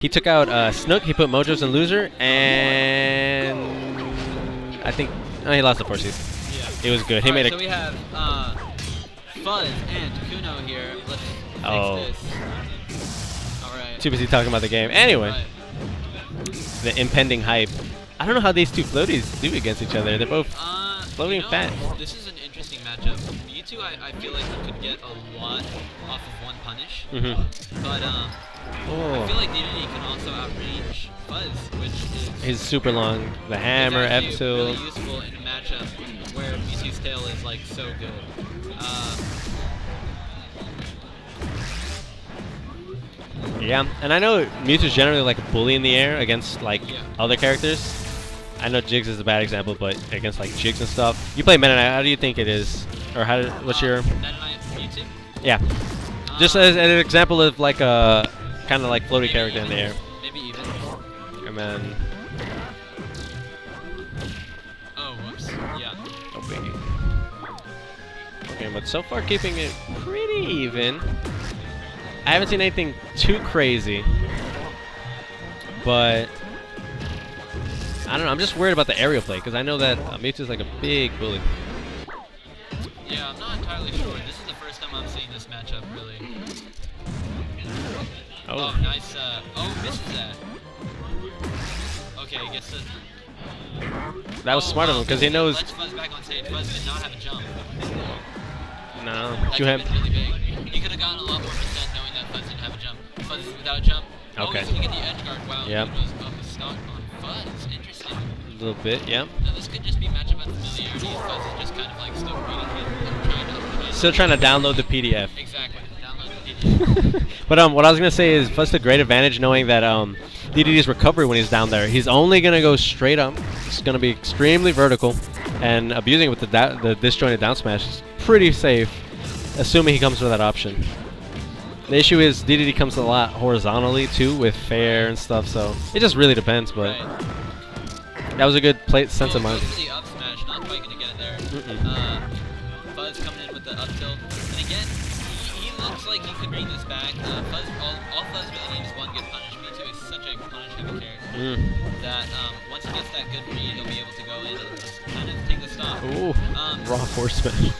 He took out Snook, he put Mojo's in loser, and I think he lost the 4Cs. Yeah. It was good. He made so we have Fuzz and Cuno here. Let's fix this. Alright. Too busy talking about the game. Anyway, the impending hype. I don't know how these two floaties do against each other. They're both floating fat. This is an interesting matchup. Mewtwo, I feel like he could get a lot off of one punish. But I feel like DDD can also outrange Fuzz, which is... He's super long. The hammer, F2. Really useful in a matchup where Mewtwo's tail is like so good. Yeah, and I know Mewtwo's generally like a bully in the air against like other characters. I know Jigs is a bad example, but against like Jigs and stuff. You play Meta Knight, how do you think it is? Or how what's your... Meta Knight Mewtwo? Yeah. Just as an example of like a kind of like floaty character in the air. Maybe even. And then... Oh, whoops. Yeah. No biggie. Okay, but so far keeping it pretty even. I haven't seen anything too crazy. But... I don't know, I'm just worried about the aerial play, because I know that Mewtwo's like a big bully. Yeah, I'm not entirely sure. This is the first time I'm seeing this matchup, really. Oh, nice. Oh, misses that. Okay, gets the... That was smart of him, because he knows... Let's Fuzz back on stage. Fuzz did not have a jump. No. That could have been really big. He could have gotten a lot more percent knowing that Fuzz didn't have a jump. Fuzz is without a jump. Okay. Oh, he's going to get the edge guard. Wow, yep. He was up a stock on Fuzz. Interesting. A little bit, yeah. Now, this could just be matchup unfamiliarity. Fuzz is just kind of like still reading it and trying to... Still trying to download the PDF. Exactly. Download the PDF. But what I was going to say is Fuzz took great advantage knowing that DDD's recovery when he's down there. He's only going to go straight up. It's going to be extremely vertical. And abusing it with the disjointed down smash is pretty safe, assuming he comes with that option. The issue is DDD comes a lot horizontally too with fair and stuff, so it just really depends. But that was a good sense of mind. The up smash, not quite gonna get it there. Fuzz coming in with the up tilt, and again, he looks like he could bring this back. Fuzz, all Fuzz really needs is one good punish. Mewtwo is such a punish heavy character that once he gets that good read, he'll be able to go in and just kind of take the stop. Ooh, raw force smash.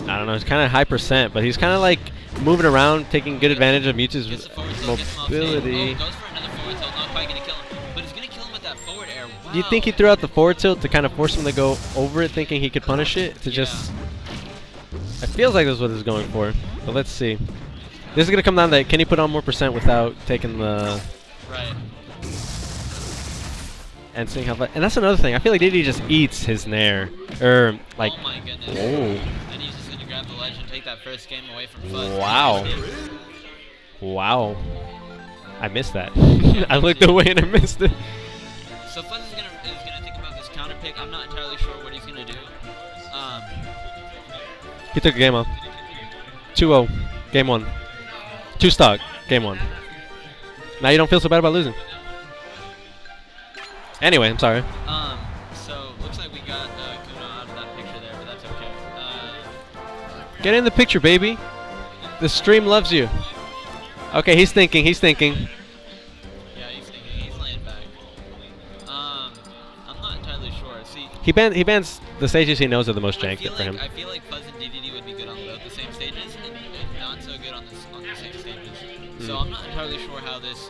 I don't know, it's kind of high percent, but he's kind of like moving around, taking good advantage of Mewtwo's mobility. Oh, goes for another forward tilt, not quite gonna kill him, but he's gonna kill him with that forward air. Wow. Do you think he threw out the forward tilt to kind of force him to go over it, thinking he could punish it? To just... It feels like that's what he's going for, but let's see. This is gonna come down to, can he put on more percent without taking the... Right. And seeing how... And that's another thing, I feel like DDD just eats his nair. Or, like... Oh my goodness. Oh. And he's just gonna grab the ledge and take that first game away from Fuzz. Wow. Wow. I missed that. I looked away and I missed it. So Fuzz is gonna think about this counter pick. I'm not entirely sure what he's gonna do. He took a game off. 2-0. Game 1. 2 stock. Game 1. Now you don't feel so bad about losing. Anyway, I'm sorry. So looks like we got Cuno out of that picture there, but that's okay. Get in the picture, baby. The stream loves you. Okay, he's thinking. Yeah, he's thinking. He's laying back. I'm not entirely sure. See, he bans the stages he knows are the most janked for him. I feel like Fuzz and DDD would be good on both the same stages, and not so good on the same stages. So I'm not entirely sure how this,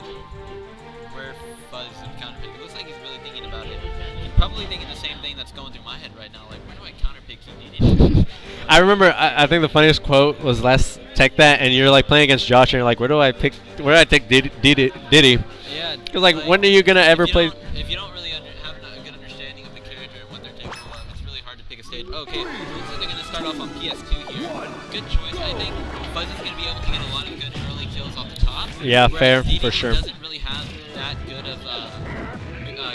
where Fuzz would counterpick. It looks like he's really thinking about it. He's probably thinking the same thing that's going through my head right now. Like, where do I counterpick DDD? I remember, I think the funniest quote was last Tech That, and you're like playing against Josh, and you're like, where do I take Diddy? Yeah. Because like, when are you gonna ever play? If you don't really have a good understanding of the character and what they're capable of, it's really hard to pick a stage. Okay, so they're gonna start off on PS2 here. Good choice, I think. Fuzz is gonna be able to get a lot of good early kills off the top. Yeah, fair, DDD for sure. Doesn't really have that good of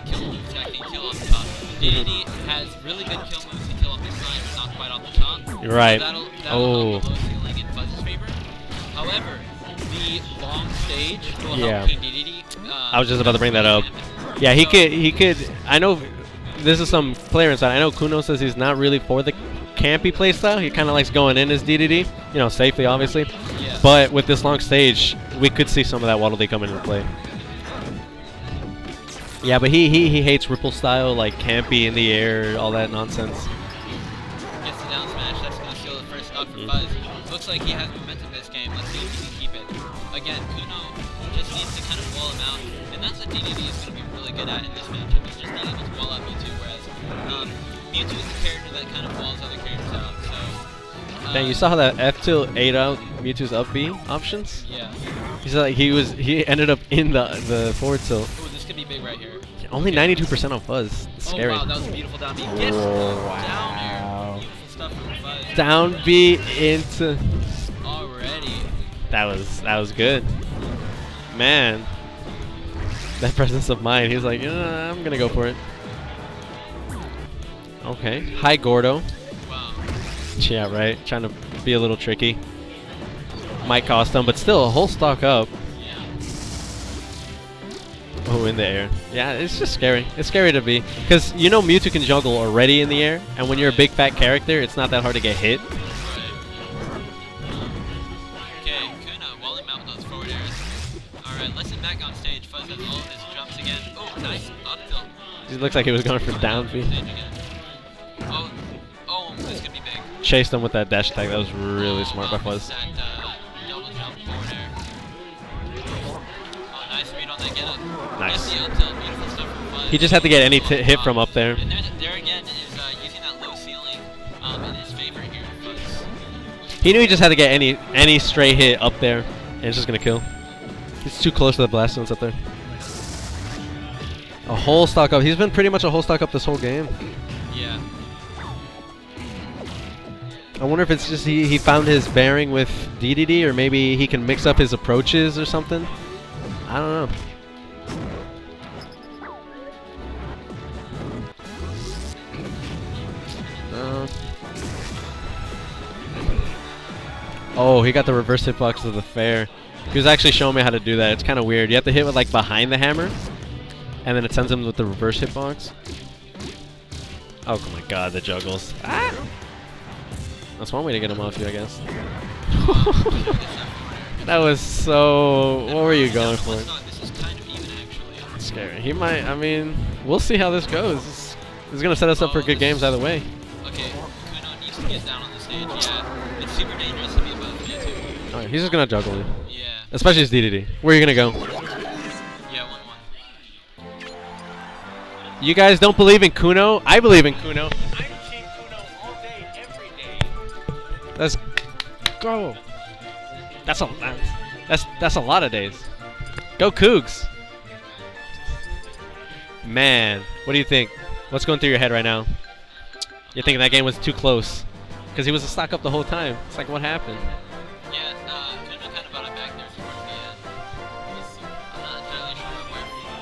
kill moves that can kill off the top. DDD has really good kill moves to kill off the side, but not quite off the top. You're right. So that'll help the low ceiling in Fuzz's favor. However, the long stage will help King DDD. I was just about to bring that up. Yeah, he could. I know this is some player inside. I know Cuno says he's not really for the campy playstyle. He kind of likes going in as DDD, you know, safely, obviously. Yeah. But with this long stage, we could see some of that Waddle Dee come into play. Yeah, but he hates Ripple style, like campy in the air, all that nonsense. Gets the down smash. That's going to steal the first stock from Fuzz. Looks like he has momentum this game. Let's see if he can keep it. Again, Cuno just needs to kind of wall him out, and that's what DDD is going to be really good at in this matchup. He's just being able to wall out Mewtwo, whereas Mewtwo is the character that kind of walls other characters out. So, Dang, you saw how that F tilt ate out Mewtwo's up B options? Yeah. He's like he ended up in the forward tilt. Ooh, this could be big right here. Only 92% on Fuzz. It's scary. Oh wow, that was a beautiful down B. Gets down air. Beautiful stuff from Fuzz. Down B into. Already. That was good. Man. That presence of mind. He was like, I'm gonna go for it. Okay. Hi Gordo. Wow. Yeah, right. Trying to be a little tricky. Might cost him, but still a whole stock up. Yeah. Oh, in the air. Yeah, it's just scary. It's scary to be. Because you know Mewtwo can juggle already in the air, and when you're a big fat character, it's not that hard to get hit. Right. Okay, Cuno walling out with those forward airs. Alright, listen back on stage. Fuzz has all of his jumps again. Oh, nice up tilt. He looks like he was going for down B. Oh, this could be big. Chased him with that dash attack. That was really smart by Fuzz. That double jump forward air. Oh, nice read on that. Get it. Nice. Gets the up tilt. Beautiful stuff from Fuzz. He just had to get any hit from up there. And there again is using that low ceiling in his favor here. Fuzz. He knew he just had to get any stray hit up there, and it's just gonna kill. He's too close to the blast zones up there. A whole stock up. He's been pretty much a whole stock up this whole game. Yeah. I wonder if it's just he found his bearing with DDD, or maybe he can mix up his approaches or something. I don't know. Oh, he got the reverse hitbox of the fair. He was actually showing me how to do that. It's kind of weird. You have to hit with like behind the hammer, and then it sends him with the reverse hitbox. Oh my god, the juggles. Ah! That's one way to get him off you, I guess. That was so... What were you going for? This is kind of even, actually. It's scary. He might... I mean, we'll see how this goes. This is going to set us up for good games either way. Okay, Cuno needs to get down on the stage. Yeah, it's super dangerous to be above Mewtwo. Alright, he's just going to juggle you. Yeah. Especially his DDD. Where are you going to go? Yeah, 1-1. You guys don't believe in Cuno? I believe in Cuno. Let's go. That's a lot of days. Go Cougs. Man, what do you think? What's going through your head right now? You're thinking that game was too close because he was a stock up the whole time. It's like, what happened? Yeah, Cuno kind of brought it back there towards the end. I'm not entirely sure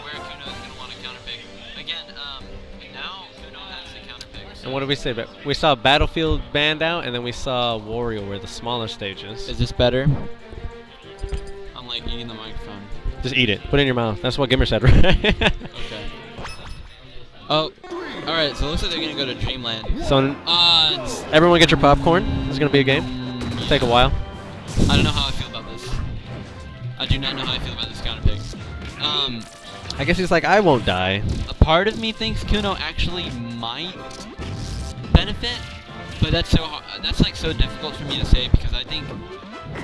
where Cuno is going to want to counter pick. Again, now Cuno has the counter pick. So And what did we say? We saw Battlefield banned out, and then we saw WarioWare, the smaller stages. Is this better? I'm like eating the microphone. Just eat it. Put it in your mouth. That's what Gimmer said, right? Okay. Oh, alright, so it looks like they're going to go to Dreamland. So everyone get your popcorn. This is going to be a game. It'll take a while. I don't know how I feel about this. I do not know how I feel about this counter pick. I guess he's like, I won't die. A part of me thinks Cuno actually might benefit, but that's so that's like so difficult for me to say because I think,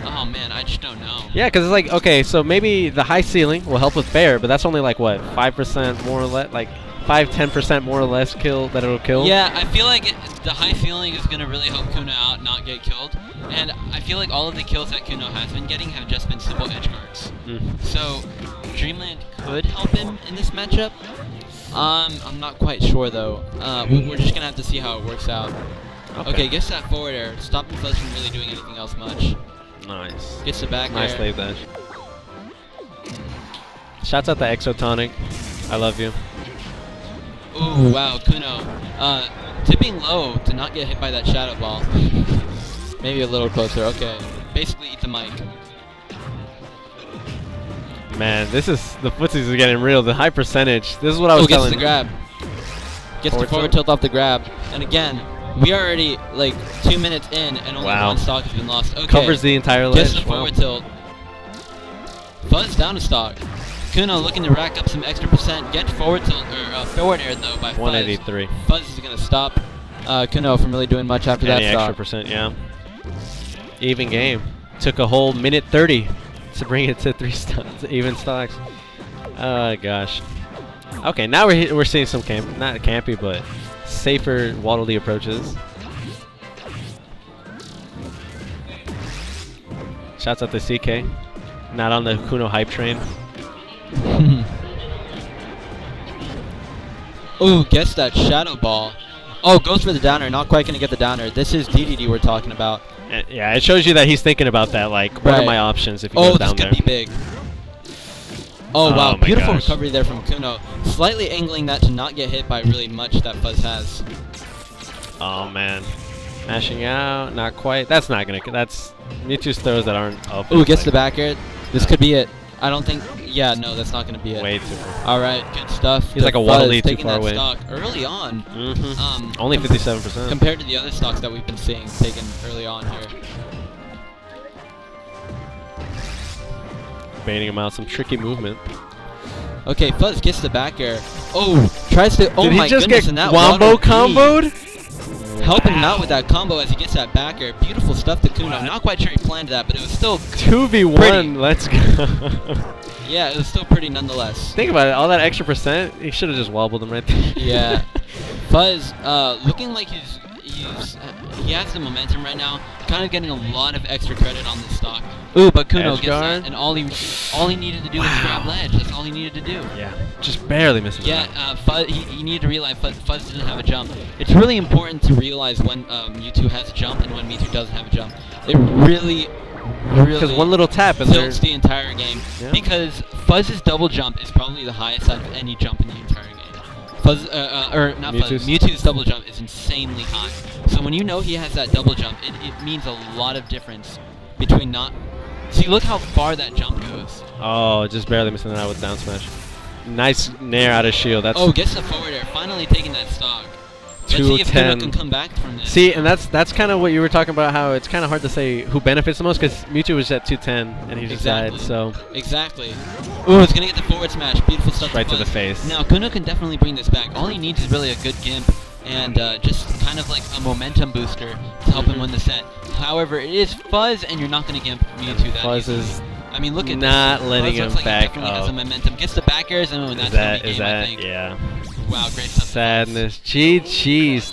oh man, I just don't know. Yeah, because it's like, okay, so maybe the high ceiling will help with fair, but that's only like what, 5% more or less, like 5-10% more or less kill that it'll kill. Yeah, I feel like the high ceiling is gonna really help Cuno out, not get killed, and I feel like all of the kills that Cuno has been getting have just been simple edge guards. So Dreamland could help him in this matchup. I'm not quite sure though. We're just gonna have to see how it works out. Okay, gets that forward air, stopping Fuzz from really doing anything else much. Nice. Gets the back Nice air. late dash. Shouts out to Exotonic. I love you. Ooh, wow, Cuno. Tipping low to not get hit by that shadow ball. Maybe a little closer, okay. Basically eat the mic. Man, the footsies is getting real. The high percentage. This is what I was gets telling the grab. Gets the forward tilt off the grab. And again, we are already like 2 minutes in and only one stock has been lost. Okay. Covers the entire ledge. Gets the forward tilt. Fuzz down to stock. Cuno looking to rack up some extra percent. Get forward tilt, or forward air though by Fuzz. 183. Fuzz is going to stop Cuno from really doing much after that Any stock. extra percent, yeah. Even game. Took a whole minute 30 to bring it to 3 stocks, even stocks. Oh gosh. Okay, now we're seeing some not campy, but safer Waddle Dee approaches. Shouts out to CK. Not on the Cuno hype train. Ooh, gets that shadow ball. Oh, goes for the downer. Not quite going to get the downer. This is DDD we're talking about. Yeah, it shows you that he's thinking about that. Like, what are my options if he goes down this there? could be big. Oh, wow. my Beautiful gosh. recovery there from Cuno. Slightly angling that to not get hit by really much that Fuzz has. Oh, man. Mashing out. Not quite. That's not going to... That's Mewtwo's throws that aren't up. Ooh, gets the back air. This could be it. I don't think... Yeah, no, that's not going to be it. Way too far. All right, good stuff. He's like a Waddle Dee too taking far that away. stock early on. Only 57%. Compared to the other stocks that we've been seeing taken early on here. Baiting him out. Some tricky movement. Okay, Fuzz gets the back air. Oh, tries to... Oh Did my he just goodness, get and that wombo Waddle Dee comboed? helping him out with that combo as he gets that back air. Beautiful stuff to Cuno. Not quite sure he planned that, but it was still 2v1. pretty. Let's go. Yeah, it was still pretty nonetheless. Think about it. All that extra percent, he should have just wobbled him right there. Yeah. Fuzz, looking like he has the momentum right now. Kind of getting a lot of extra credit on this stock. Ooh, but Cuno Edge gets guard. that, and all he needed to do was grab ledge. That's all he needed to do. Yeah, just barely missing. Yeah, Fuzz, he needed to realize Fuzz didn't have a jump. It's really important to realize when Mewtwo has a jump and when Mewtwo doesn't have a jump. It really Because one little tap and tilts the entire game. Yeah. Because Fuzz's double jump is probably the highest out of any jump in the entire game. Fuzz, or not Fuzz, Mewtwo's double jump is insanely high. So when you know he has that double jump, it means a lot of difference between not... See, look how far that jump goes. Oh, just barely missing that with down smash. Nice nair out of shield. That's Gets the forward air. Finally taking that stock. Let's see if Cuno can come back from this. See, and that's kind of what you were talking about, how it's kind of hard to say who benefits the most, because Mewtwo was at 210 and he just died, so... Exactly. Ooh, it's going to get the forward smash. Beautiful stuff. Right to the face. Now, Cuno can definitely bring this back. All he needs is really a good gimp and just kind of like a momentum booster to help him win the set. However, it is Fuzz, and you're not going to gimp Mewtwo that Fuzz easily. is I mean, look at not this. letting Fuzz him looks like back he definitely has up. some momentum. Gets the back airs, and that's going to be game, I think. Yeah. Wow, great stuff. Sadness. GG's.